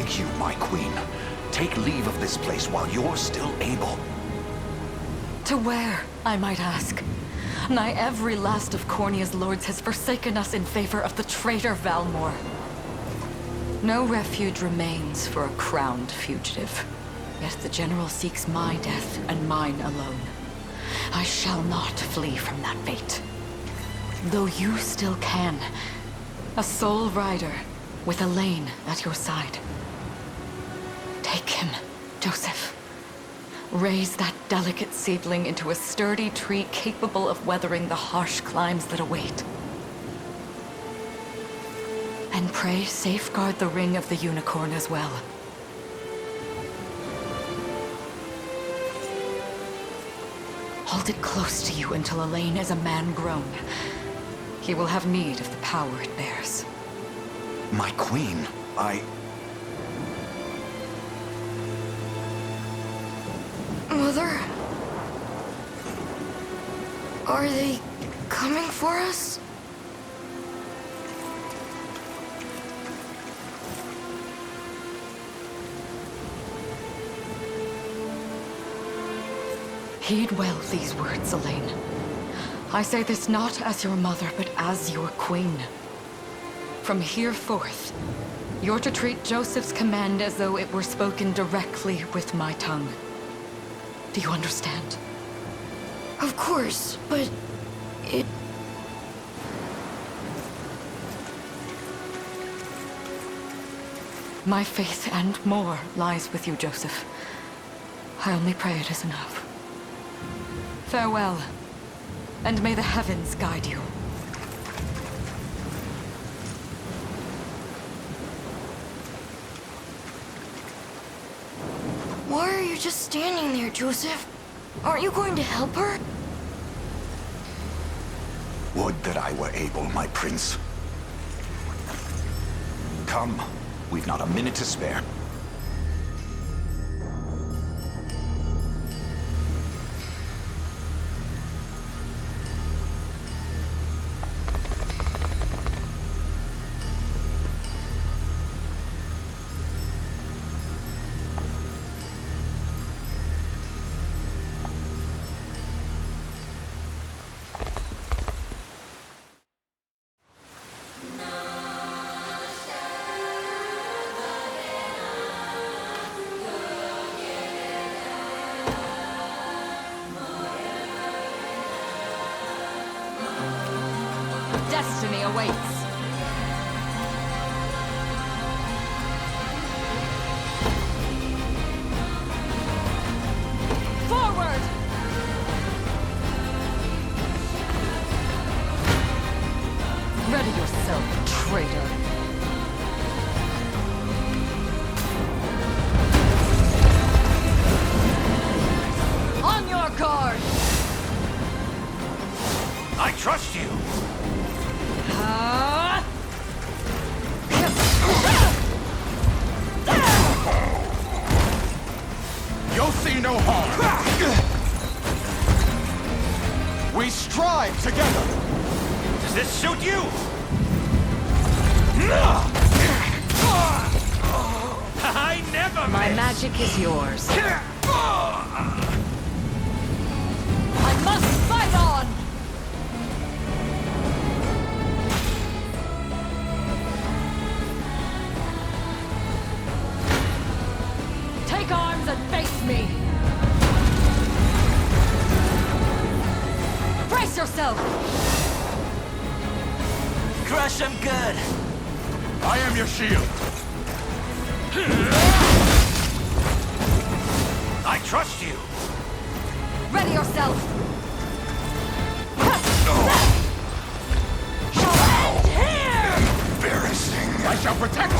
beg you, my queen, take leave of this place while you're still able. To where, I might ask? Nigh every last of Cornia's lords has forsaken us in favor of the traitor Valmor. No refuge remains for a crowned fugitive. Yet the general seeks my death and mine alone. I shall not flee from that fate. Though you still can. A sole rider with Elaine at your side. Take him, Joseph. Raise that delicate seedling into a sturdy tree capable of weathering the harsh climes that await. And pray safeguard the ring of the unicorn as well. Hold it close to you until Elaine is a man grown. He will have need of the power it bears. My queen, Mother? Are they coming for us? Heed well these words, Elaine. I say this not as your mother, but as your queen. From here forth, you're to treat Joseph's command as though it were spoken directly with my tongue. Do you understand? Of course, but it... My faith and more lies with you, Joseph. I only pray it is enough. Farewell, and may the heavens guide you. Why are you just standing there, Joseph? Aren't you going to help her? would that I were able, my prince. Come, we've not a minute to spare. Destiny awaits. Forward! Ready yourself, traitor. On your guard! I trust you! You'll see no harm. We strive together. Does this suit you? I never My miss. magic is yours. I must fight on! Take arms and face me! Brace yourself! Crush them good. I am your shield. I trust you. Ready yourself! Embarrassing. I shall protect you.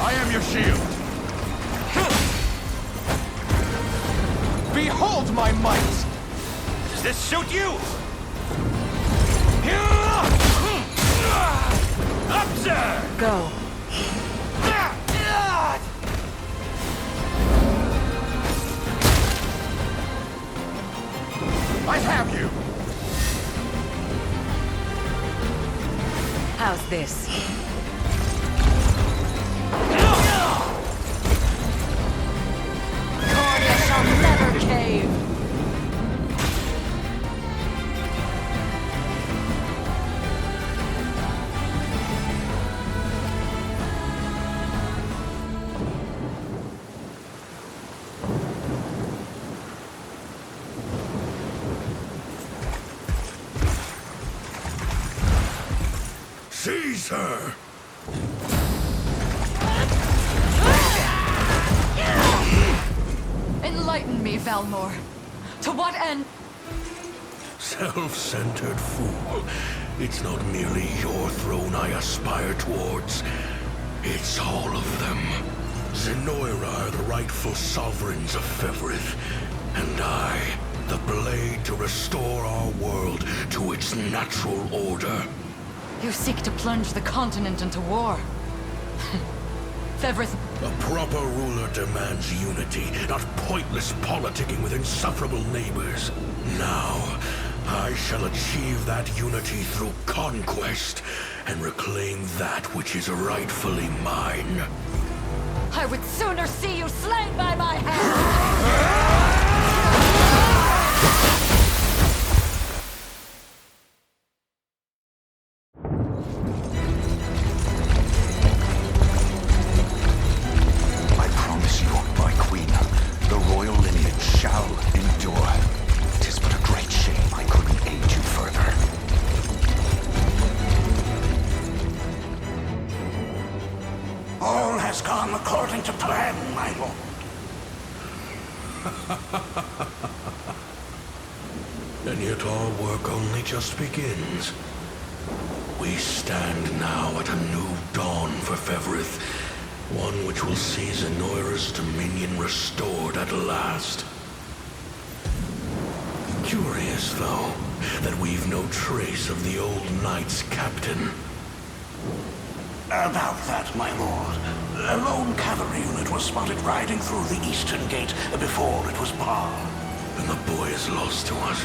I am your shield. Behold my might. Does this suit you? Observe! Go. I have you. How's this? cave. Seize her! Enlighten me, Valmor. To what end? Self-centered fool. It's not merely your throne I aspire towards. It's all of them. Zenoira are the rightful sovereigns of Fevrith, and I, the blade to restore our world to its natural order. You seek to plunge the continent into war. Fevrith... A proper ruler demands unity, not pointless politicking with insufferable neighbors. Now, I shall achieve that unity through conquest, and reclaim that which is rightfully mine. I would sooner see you slain by my hand! I promise you, my queen, the royal lineage shall endure. 'Tis but a great shame I couldn't aid you further. All has gone according to plan, my lord. And yet our work only just begins. We stand now at a new dawn for Fevrith, one which will see Zenoira's dominion restored at last. Curious, though, that we've no trace of the old knight's captain. About that, my lord. A lone cavalry unit was spotted riding through the eastern gate before it was barred. And the boy is lost to us.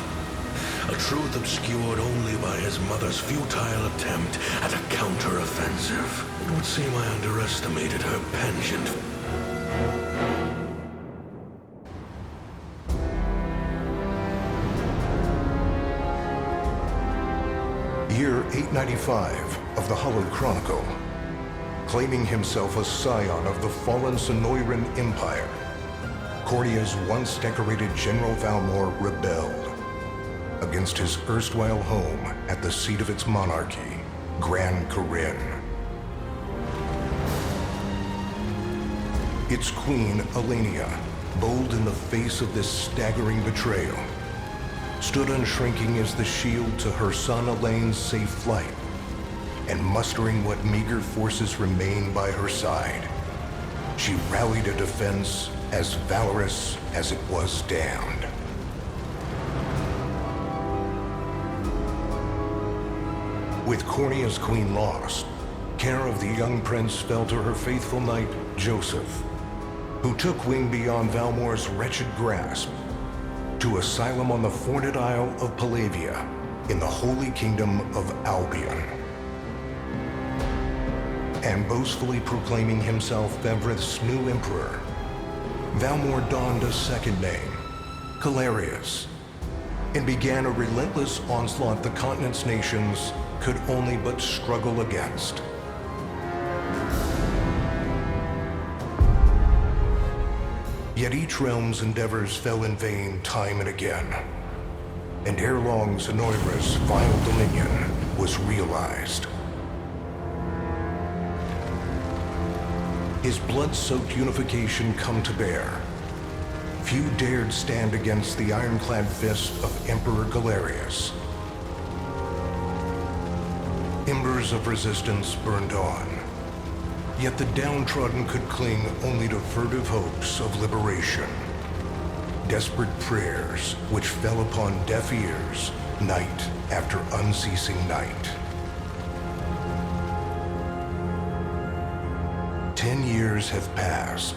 A truth obscured only by his mother's futile attempt at a counter-offensive. It would seem I underestimated her penchant. Year 895 of the Hallowed Chronicle. Claiming himself a scion of the fallen Sonoran Empire, Cornia's once decorated General Valmor rebelled against his erstwhile home at the seat of its monarchy, Gran Corinne. Its queen, Elenia, bold in the face of this staggering betrayal, stood unshrinking as the shield to her son Elaine's safe flight, and mustering what meager forces remained by her side, she rallied a defense as valorous as it was damned. With Cornia's queen lost, care of the young prince fell to her faithful knight, Joseph, who took wing beyond Valmor's wretched grasp to asylum on the Forned Isle of Palavia in the Holy Kingdom of Albion. And boastfully proclaiming himself Fevrith's new emperor, Valmor donned a second name, Calarius, and began a relentless onslaught the continent's nations could only but struggle against. Yet each realm's endeavors fell in vain time and again, and ere long Zenoira's vile dominion was realized. His blood-soaked unification come to bear, few dared stand against the ironclad fist of Emperor Galerius. Embers of resistance burned on, yet the downtrodden could cling only to furtive hopes of liberation. Desperate prayers which fell upon deaf ears night after unceasing night. 10 years have passed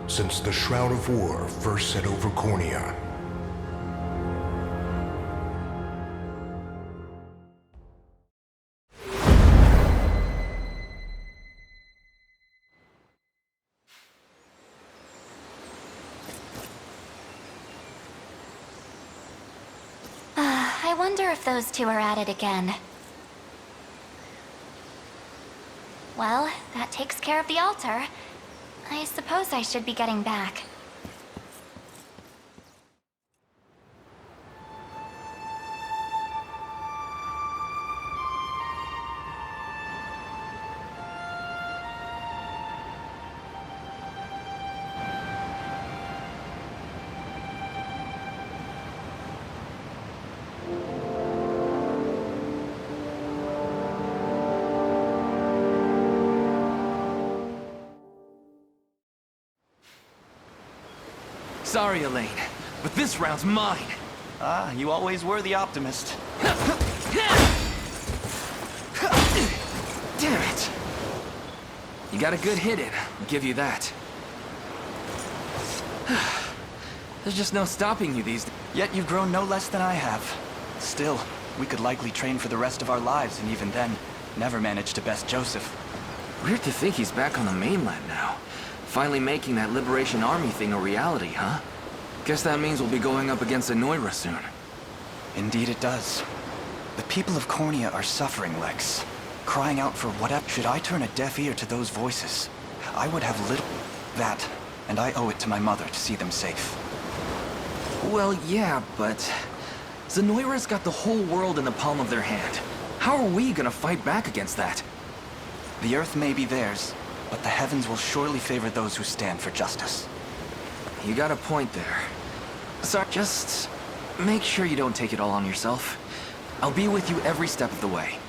since the Shroud of War first set over Cornia. wonder if those two are at it again. Well, that takes care of the altar. I suppose I should be getting back. Sorry, Elaine, but this round's mine. Ah, you always were the optimist. Damn it! You got a good hit in, I'll give you that. There's just no stopping you these days. Yet you've grown no less than I have. Still, we could likely train for the rest of our lives, and even then, never manage to best Joseph. Weird to think he's back on the mainland now. Finally making that Liberation Army thing a reality, huh? Guess that means we'll be going up against Zenoira soon. Indeed it does. The people of Cornea are suffering, Lex. Crying out for whatever. Should I turn a deaf ear to those voices? I would have little that, and I owe it to my mother to see them safe. Well, yeah, but Zenoira's got the whole world in the palm of their hand. How are we gonna fight back against that? The Earth may be theirs, but the heavens will surely favor those who stand for justice. You got a point there. Sorry, just make sure you don't take it all on yourself. I'll be with you every step of the way.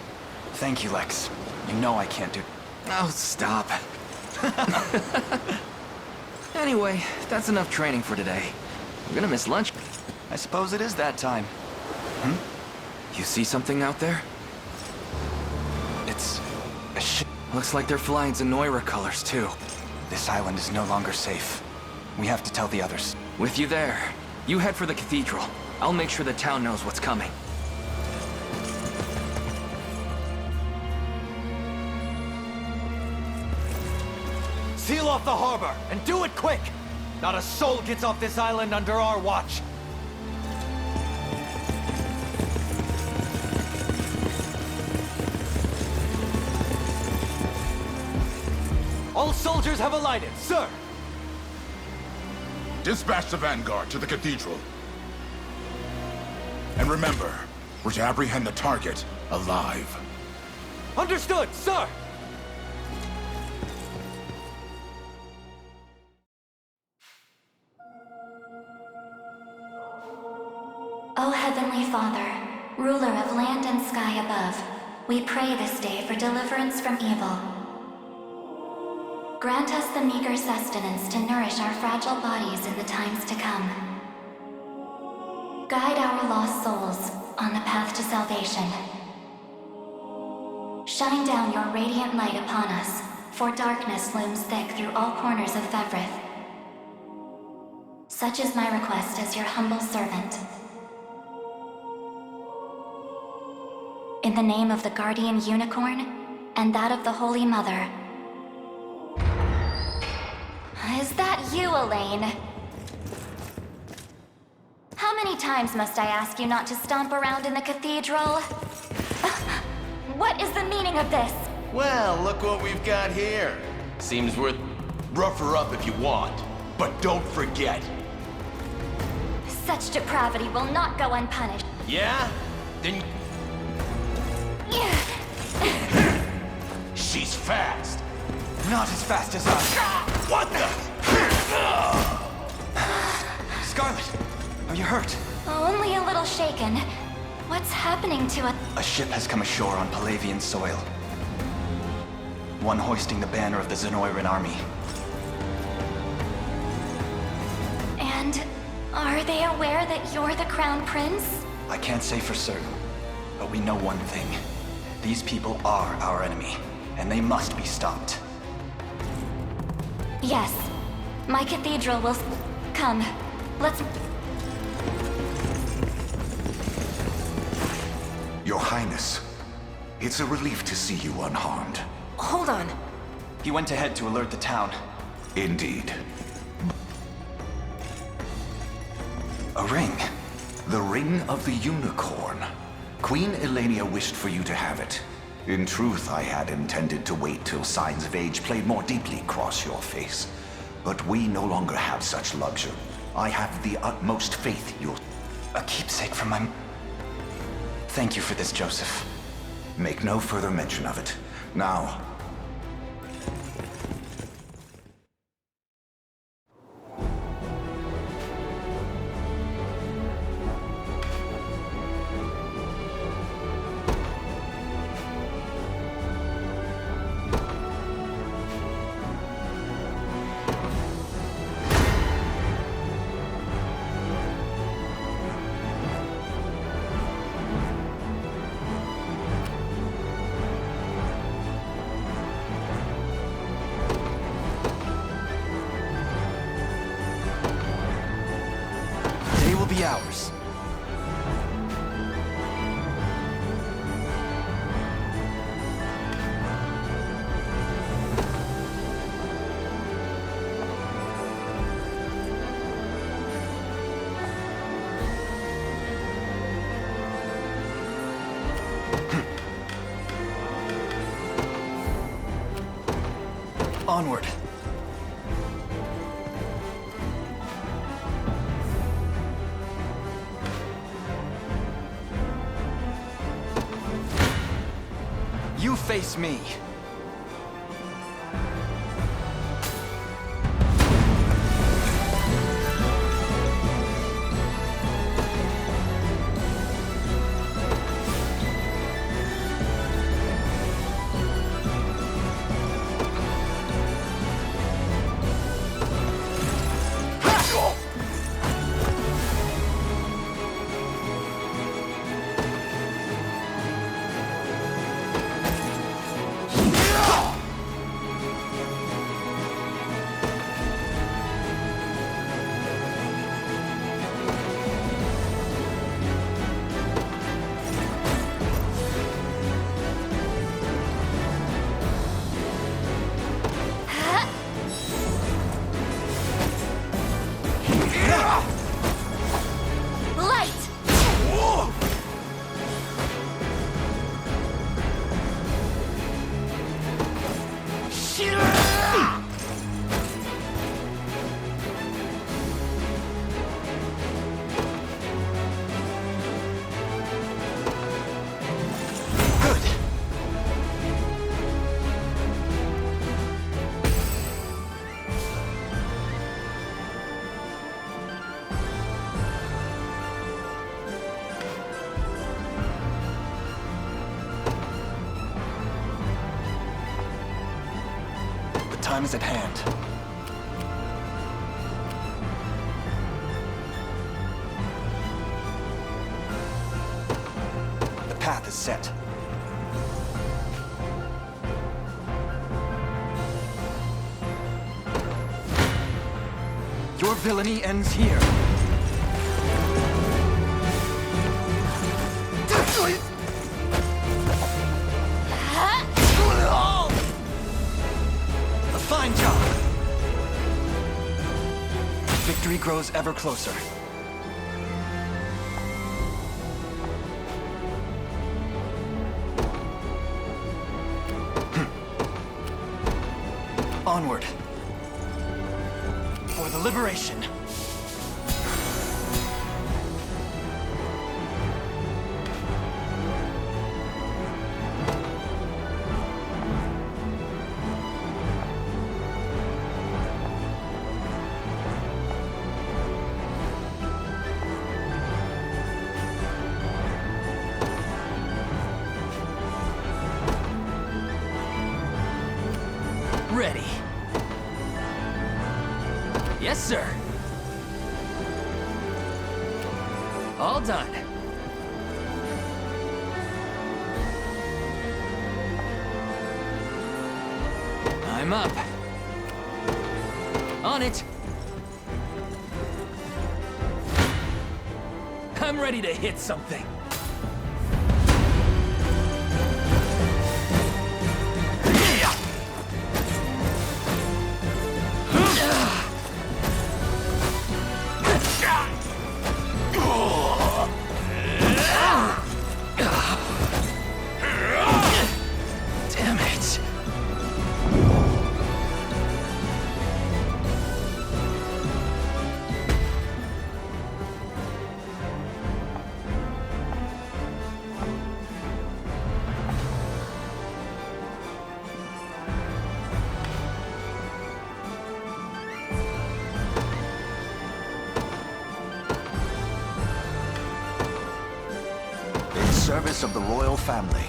Thank you, Lex. You know I can't do... Oh, stop. Anyway, that's enough training for today. I'm gonna miss lunch. I suppose it is that time. You see something out there? It's a ship. Looks like they're flying Zenoira colors, too. This island is no longer safe. We have to tell the others. With you there. You head for the cathedral. I'll make sure the town knows what's coming. Seal off the harbor, and do it quick! Not a soul gets off this island under our watch. All soldiers have alighted, sir! Dispatch the vanguard to the cathedral. And remember, we're to apprehend the target alive. Understood, sir! O Heavenly Father, ruler of land and sky above, we pray this day for deliverance from evil. Grant us the meager sustenance to nourish our fragile bodies in the times to come. Guide our lost souls on the path to salvation. Shine down your radiant light upon us, for darkness looms thick through all corners of Fevrith. Such is my request as your humble servant. In the name of the Guardian Unicorn, and that of the Holy Mother. Is that you, Elaine? How many times must I ask you not to stomp around in the cathedral? What is the meaning of this? Well, look what we've got here. Seems worth... Rough her up if you want, but don't forget. Such depravity will not go unpunished. Yeah? Then... She's fast. Not as fast as us. What the? Scarlet, are you hurt? Only a little shaken. What's happening to us? A ship has come ashore on Palavian soil. One hoisting the banner of the Zenoiran army. And are they aware that you're the Crown Prince? I can't say for certain, but we know one thing. These people are our enemy, and they must be stopped. Yes. My cathedral will... Come. Let's... Your Highness, it's a relief to see you unharmed. Hold on. He went ahead to alert the town. Indeed. A ring. The Ring of the Unicorn. Queen Elenia wished for you to have it. In truth, I had intended to wait till signs of age played more deeply across your face. But we no longer have such luxury. I have the utmost faith you'll... A keepsake from my... Thank you for this, Joseph. Make no further mention of it. Now... Be ours. Onward. You face me. Time is at hand. The path is set. Your villainy ends here. Fine job! Victory grows ever closer. Onward. For the liberation. Ready. Yes, sir. All done. I'm up. On it. I'm ready to hit something. In service of the royal family.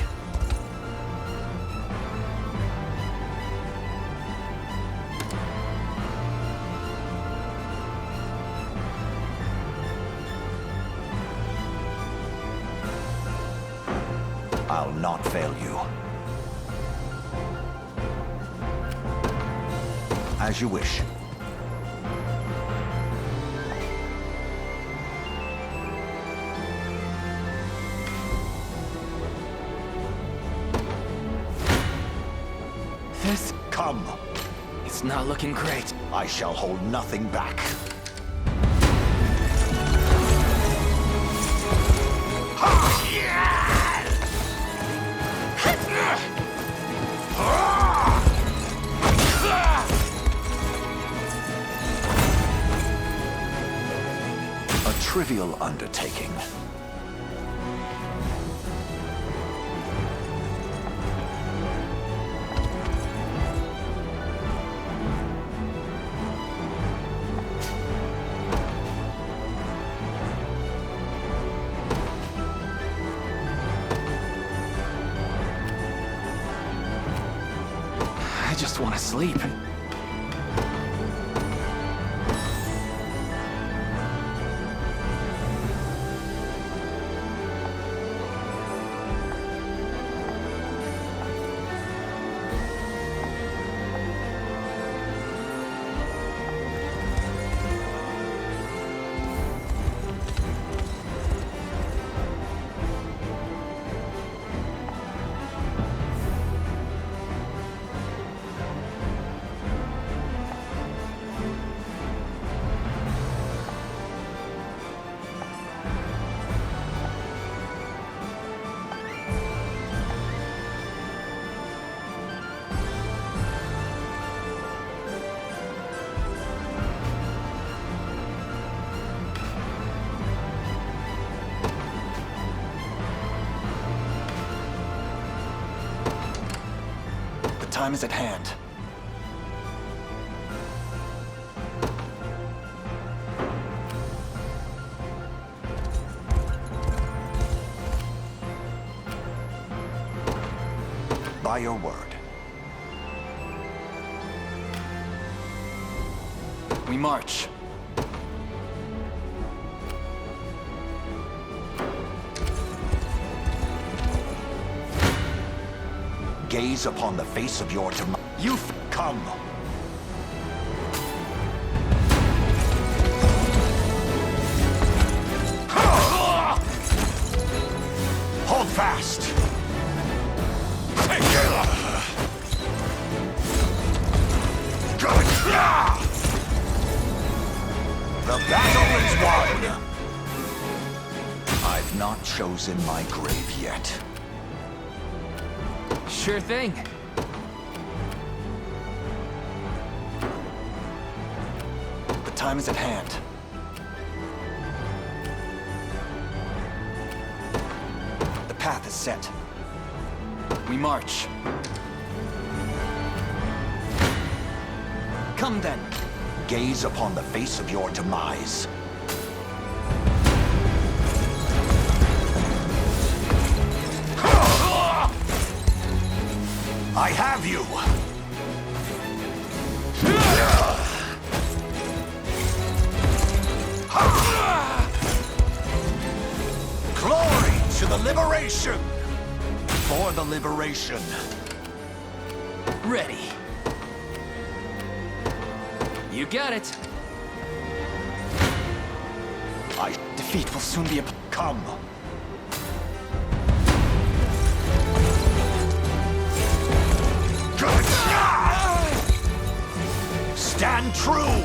I'll not fail you. As you wish. This... Come. It's not looking great. I shall hold nothing back. A trivial undertaking. I just want to sleep. The time is at hand. By your word. We march. Gaze upon the face of your tomorrow. Come. Hold fast. The battle is won. I've not chosen my grave yet. Sure thing. The time is at hand. The path is set. We march. Come then. Gaze upon the face of your demise. I have you! Glory to the liberation! For the liberation. Ready. You got it. Defeat will soon be Come. Stand true!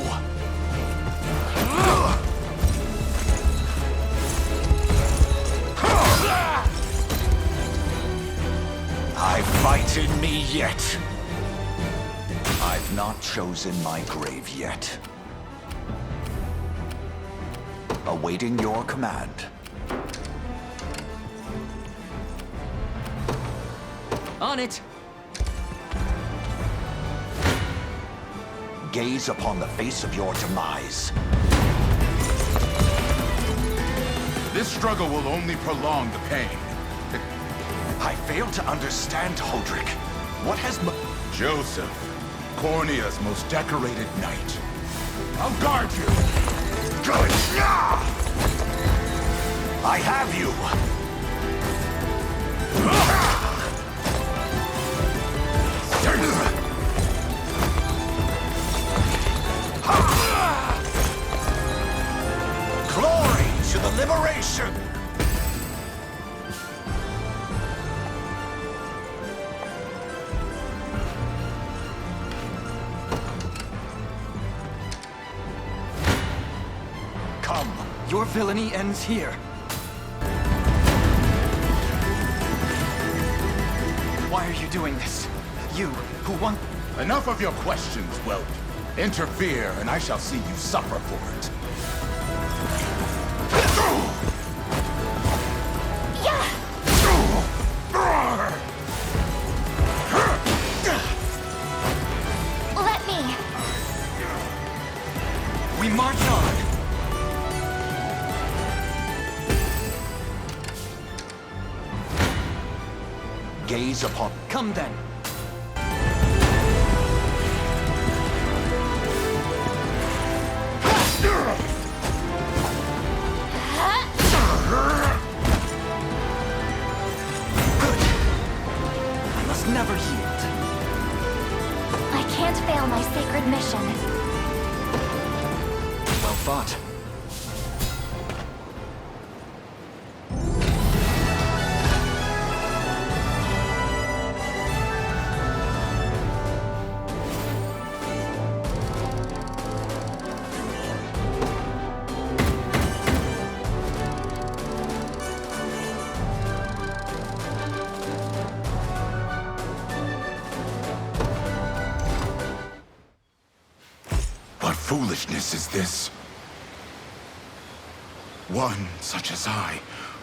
I fight in me yet. I've not chosen my grave yet. Awaiting your command. On it. Gaze upon the face of your demise. This struggle will only prolong the pain. I fail to understand, Hodrick. What has Joseph, Cornea's most decorated knight. I'll guard you! Good! I have you! Glory to the liberation! Come. Your villainy ends here. Why are you doing this? You, who want... Enough of your questions, whelp. Interfere, and I shall see you suffer for it. Let me. We march on! Gaze upon... Come then. I must never yield. I can't fail my sacred mission. Well fought. What foolishness is this? One such as I,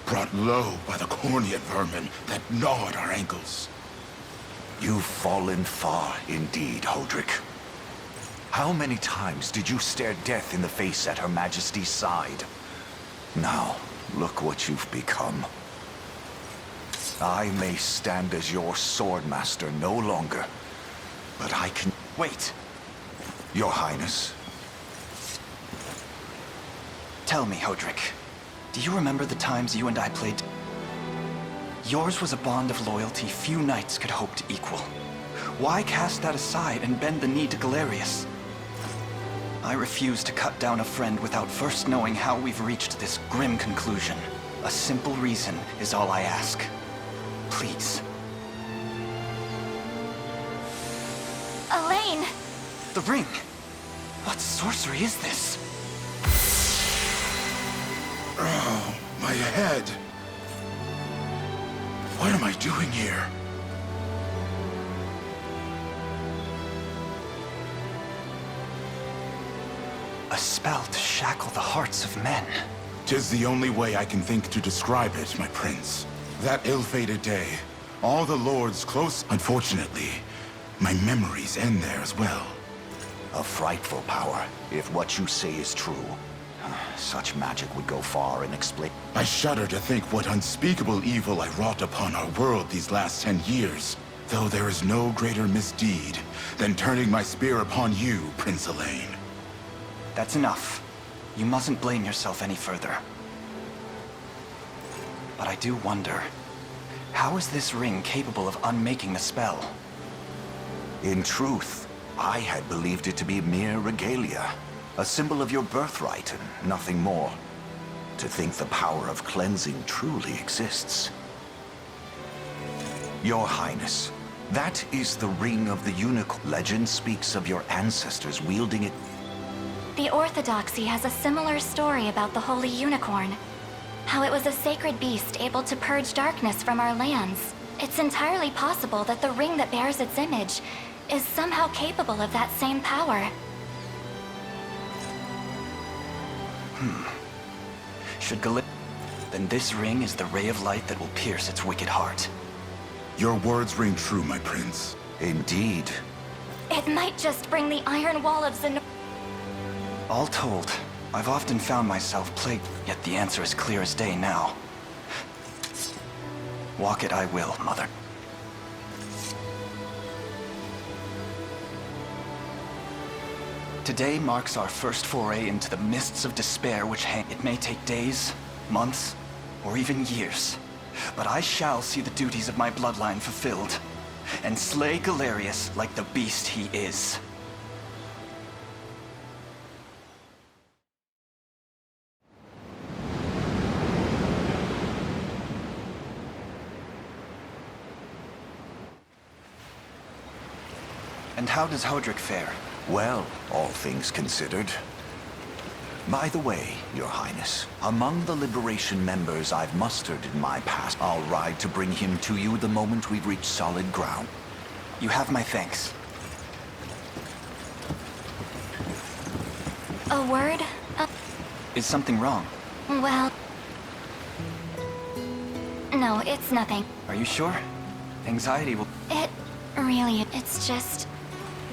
brought low by the Cornea vermin that gnawed our ankles. You've fallen far indeed, Hodrick. How many times did you stare death in the face at Her Majesty's side? Now, look what you've become. I may stand as your swordmaster no longer, but I can... Wait. Your Highness. Tell me, Hodrick. Do you remember the times you and I played... Yours was a bond of loyalty few knights could hope to equal. Why cast that aside and bend the knee to Galerius? I refuse to cut down a friend without first knowing how we've reached this grim conclusion. A simple reason is all I ask. Please. Elaine! The ring! What sorcery is this? Oh, my head. What am I doing here? A spell to shackle the hearts of men. 'Tis the only way I can think to describe it, my prince. That ill-fated day, all the lords close... Unfortunately, my memories end there as well. A frightful power, if what you say is true. Such magic would go far in explain... I shudder to think what unspeakable evil I wrought upon our world these last 10 years. Though there is no greater misdeed than turning my spear upon you, Prince Elaine. That's enough. You mustn't blame yourself any further. But I do wonder, how is this ring capable of unmaking the spell? In truth, I had believed it to be mere regalia. A symbol of your birthright and nothing more. To think the power of cleansing truly exists. Your Highness, that is the Ring of the Unicorn. Legend speaks of your ancestors wielding it. The Orthodoxy has a similar story about the Holy Unicorn. How it was a sacred beast able to purge darkness from our lands. It's entirely possible that the ring that bears its image is somehow capable of that same power. Should then this ring is the ray of light that will pierce its wicked heart. Your words ring true, my prince. Indeed. It might just bring the iron wall of Zen... All told, I've often found myself plagued, yet the answer is clear as day now. Walk it I will, Mother. Today marks our first foray into the mists of despair which hang. It may take days, months, or even years, but I shall see the duties of my bloodline fulfilled, and slay Galerius like the beast he is. And how does Hodrick fare? Well, all things considered. By the way, Your Highness, among the Liberation members I've mustered in my past, I'll ride to bring him to you the moment we've reached solid ground. You have my thanks. A word? Is something wrong? Well... No, it's nothing. Are you sure? Anxiety will... It's just...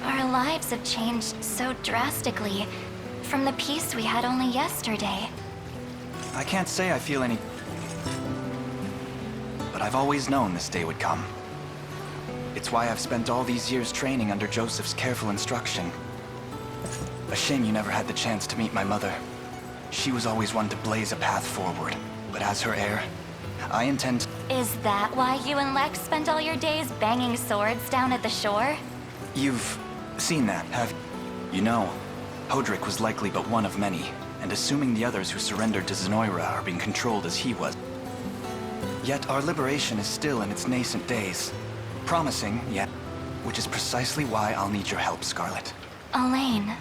Our lives have changed so drastically from the peace we had only yesterday. I can't say I feel any... But I've always known this day would come. It's why I've spent all these years training under Joseph's careful instruction. A shame you never had the chance to meet my mother. She was always one to blaze a path forward. But as her heir, I intend... Is that why you and Lex spent all your days banging swords down at the shore? You've seen that, have you? Know, Hodrick was likely but one of many, and assuming the others who surrendered to Zenoira are being controlled as he was. Yet our liberation is still in its nascent days. Promising, yet, which is precisely why I'll need your help, Scarlet. Elaine.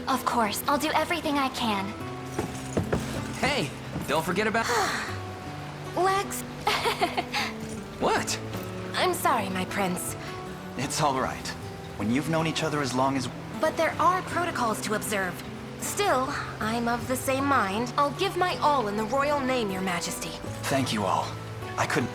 Of course, I'll do everything I can. Hey, don't forget about... Lex. What? I'm sorry, my prince. It's all right. When you've known each other as long as... But there are protocols to observe. Still, I'm of the same mind. I'll give my all in the royal name, Your Majesty. Thank you all. I couldn't...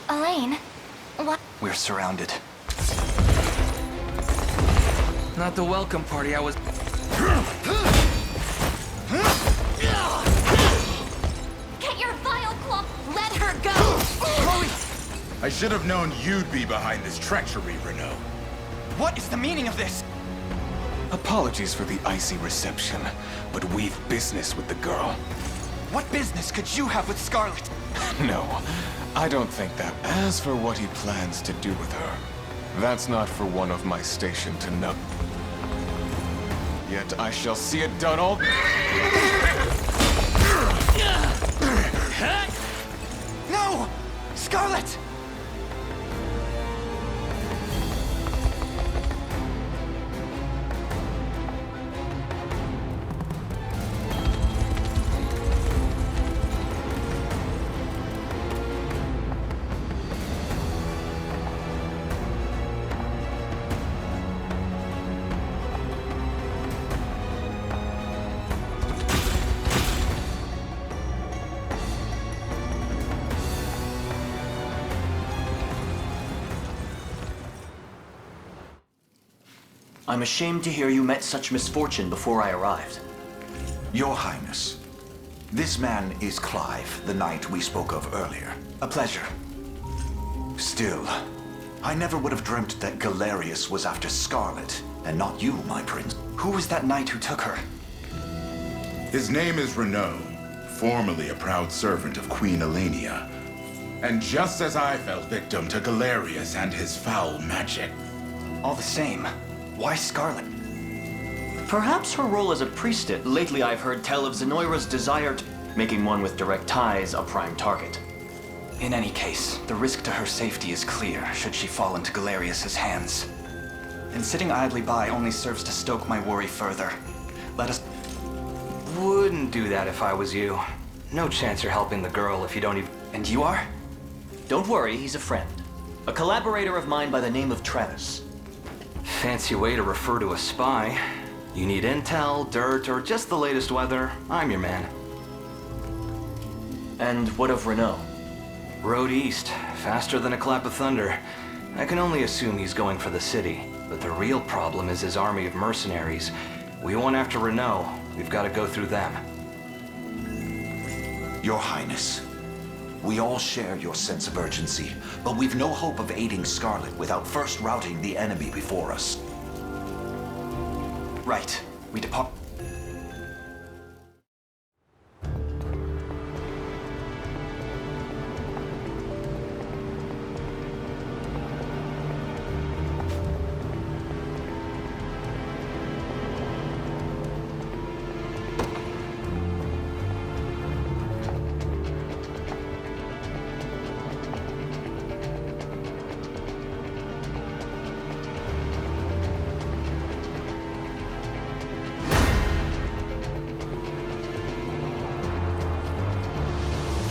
Elaine, what? We're surrounded. Not the welcome party I was... Get your vile claw! Let her go! Chloe! I should have known you'd be behind this treachery, Renown. What is the meaning of this? Apologies for the icy reception, but we've business with the girl. What business could you have with Scarlet? No, I don't think that. As for what he plans to do with her, that's not for one of my station to know. Yet I shall see it done all... No! Scarlet! I'm ashamed to hear you met such misfortune before I arrived. Your Highness, this man is Clive, the knight we spoke of earlier. A pleasure. Still, I never would have dreamt that Galerius was after Scarlet, and not you, my prince. Who was that knight who took her? His name is Renown, formerly a proud servant of Queen Elenia. And just as I fell victim to Galerius and his foul magic. All the same, why Scarlet? Perhaps her role as a priestess. Lately I've heard tell of Zenoira's desire to... making one with direct ties a prime target. In any case, the risk to her safety is clear should she fall into Galerius's hands. and sitting idly by only serves to stoke my worry further. Let us... Wouldn't do that if I was you. No chance you're helping the girl if you don't even... And you are? Don't worry, he's a friend. A collaborator of mine by the name of Travis. Fancy way to refer to a spy. You need intel, dirt, or just the latest weather, I'm your man. And what of Renown? Road east, faster than a clap of thunder. I can only assume he's going for the city, but the real problem is his army of mercenaries. We want after Renown, we've got to go through them. Your Highness, we all share your sense of urgency, but we've no hope of aiding Scarlet without first routing the enemy before us. Right. We depart...